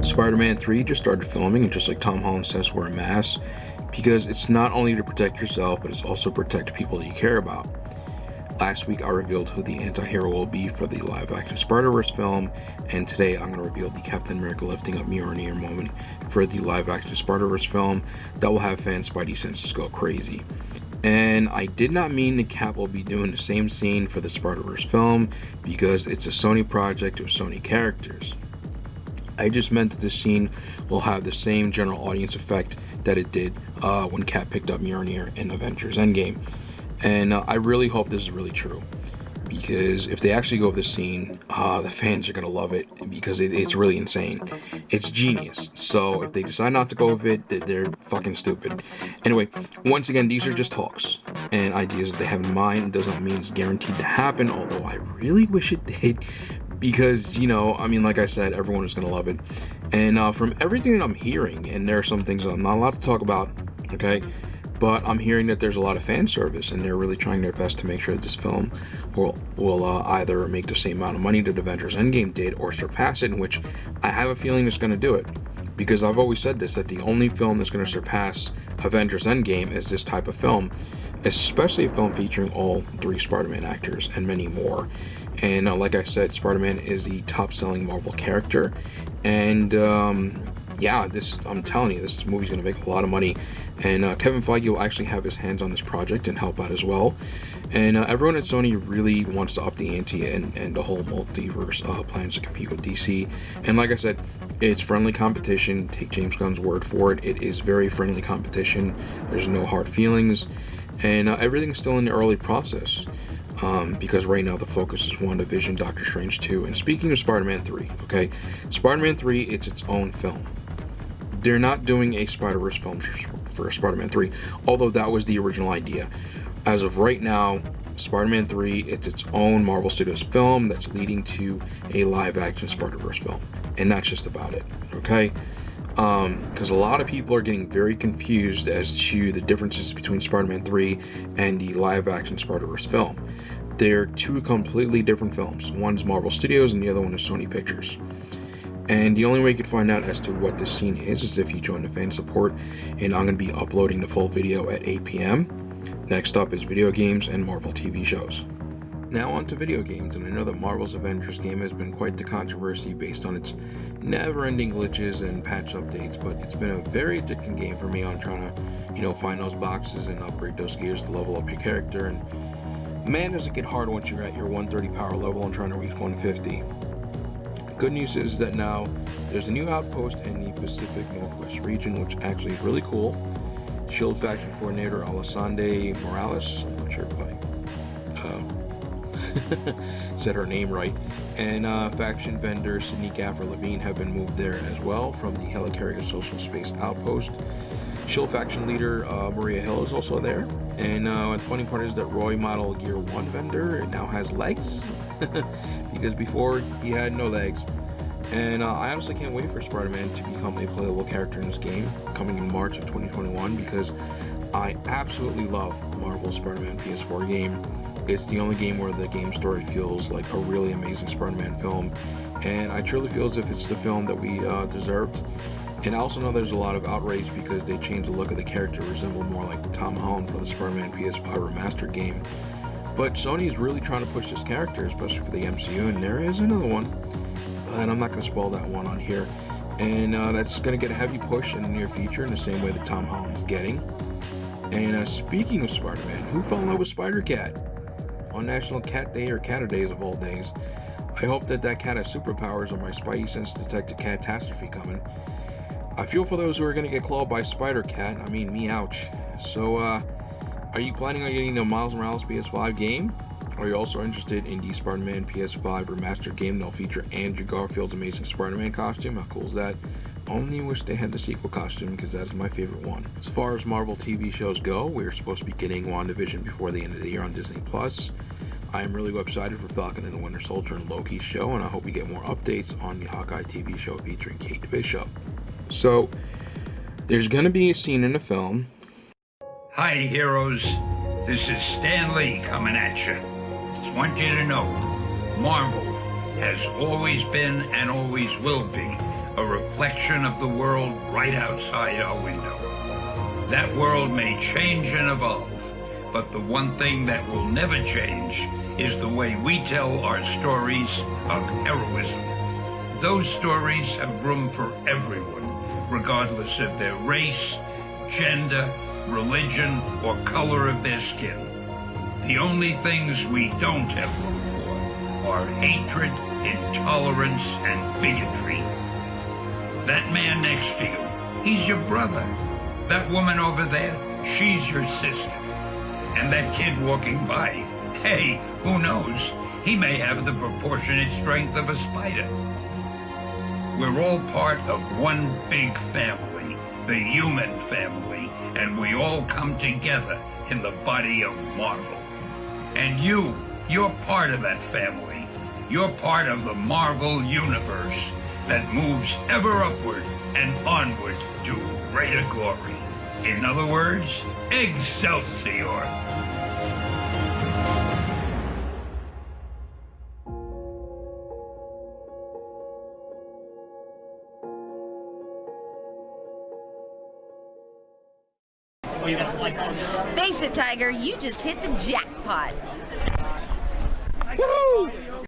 Spider-Man 3 just started filming, and just like Tom Holland says, wear a mask, because it's not only to protect yourself, but it's also protect people that you care about. Last week I revealed who the anti-hero will be for the live-action Spider-Verse film, and today I'm going to reveal the Captain America lifting up Mjölnir moment for the live-action Spider-Verse film that will have fans' spidey senses go crazy. And I did not mean the Cap will be doing the same scene for the Spider-Verse film, because it's a Sony project with Sony characters. I just meant that this scene will have the same general audience effect that it did when Cap picked up Mjölnir in Avengers Endgame. And I really hope this is really true, because if they actually go with this scene, the fans are going to love it, because it's really insane. It's genius. So if they decide not to go with it, they're fucking stupid. Anyway, once again, these are just talks and ideas that they have in mind. It doesn't mean it's guaranteed to happen, although I really wish it did, because, you know, I mean, like I said, everyone is going to love it. And from everything that I'm hearing, and there are some things I'm not allowed to talk about, okay, but I'm hearing that there's a lot of fan service, and they're really trying their best to make sure that this film will either make the same amount of money that Avengers Endgame did or surpass it, in which I have a feeling it's going to do it. Because I've always said this, that the only film that's going to surpass Avengers Endgame is this type of film, especially a film featuring all three Spider-Man actors and many more. And like I said, Spider-Man is the top-selling Marvel character, and yeah, I'm telling you, this movie's going to make a lot of money. And Kevin Feige will actually have his hands on this project and help out as well. And everyone at Sony really wants to up the ante, and the whole multiverse plans to compete with DC. And like I said, it's friendly competition. Take James Gunn's word for it. It is very friendly competition. There's no hard feelings, and everything's still in the early process. Because right now the focus is WandaVision, Doctor Strange 2, and speaking of Spider-Man 3, okay, Spider-Man 3, it's its own film. They're not doing a Spider-Verse film for Spider-Man 3, although that was the original idea. As of right now, Spider-Man 3, it's its own Marvel Studios film that's leading to a live-action Spider-Verse film, and that's just about it, okay? Because a lot of people are getting very confused as to the differences between Spider-Man 3 and the live-action Spider-Verse film. They're two completely different films. One's Marvel Studios and the other one is Sony Pictures. And the only way you can find out as to what this scene is if you join the fan support, and I'm going to be uploading the full video at 8 p.m. Next up is video games and Marvel TV shows. Now on to video games, and I know that Marvel's Avengers game has been quite the controversy based on its never-ending glitches and patch updates, but it's been a very addicting game for me on trying to, you know, find those boxes and upgrade those gears to level up your character. And man, does it get hard once you're at your 130 power level and trying to reach 150. Good news is that now there's a new outpost in the Pacific Northwest region, which actually is really cool. Shield faction coordinator Alessandra Morales, I'm not sure if I said her name right, and faction vendor Sydney Gaffer-Levine have been moved there as well from the Helicarrier Social Space Outpost. Shield faction leader Maria Hill is also there, and the funny part is that Roy Model Gear 1 vendor now has legs, because before he had no legs. And I honestly can't wait for Spider-Man to become a playable character in this game, coming in March of 2021, because I absolutely love Marvel's Spider-Man PS4 game. It's the only game where the game story feels like a really amazing Spider-Man film, and I truly feel as if it's the film that we deserved. And I also know there's a lot of outrage because they changed the look of the character to resemble more like Tom Holland for the Spider-Man PS5 remastered game. But Sony is really trying to push this character, especially for the MCU, and there is another one, and I'm not going to spoil that one on here. And that's going to get a heavy push in the near future in the same way that Tom Holland's getting. And speaking of Spider-Man, who fell in love with Spider-Cat on National Cat Day, or Cat-a-Days of all days? I hope that cat has superpowers, or my spidey sense detected catastrophe coming. I feel for those who are going to get clawed by Spider-Cat. I mean, me ouch. So, are you planning on getting the Miles Morales PS5 game? Are you also interested in the Spider-Man PS5 remastered game that'll feature Andrew Garfield's amazing Spider-Man costume? How cool is that? Only wish they had the sequel costume, because that's my favorite one. As far as Marvel TV shows go, we're supposed to be getting WandaVision before the end of the year on Disney+. I am really excited for Falcon and the Winter Soldier and Loki's show, and I hope we get more updates on the Hawkeye TV show featuring Kate Bishop. So, There's gonna be a scene in the film. Hi, heroes. This is Stan Lee coming at you. Just want you to know, Marvel has always been and always will be a reflection of the world right outside our window. That world may change and evolve, but the one thing that will never change is the way we tell our stories of heroism. Those stories have room for everyone, regardless of their race, gender, religion, or color of their skin. The only things we don't have room for are hatred, intolerance, and bigotry. That man next to you, he's your brother. That woman over there, she's your sister. And that kid walking by, hey, who knows? He may have the proportionate strength of a spider. We're all part of one big family, the human family, and we all come together in the body of Marvel. And you're part of that family. You're part of the Marvel universe that moves ever upward and onward to greater glory. In other words, Excelsior! Face it, Tiger, you just hit the jackpot. Woo!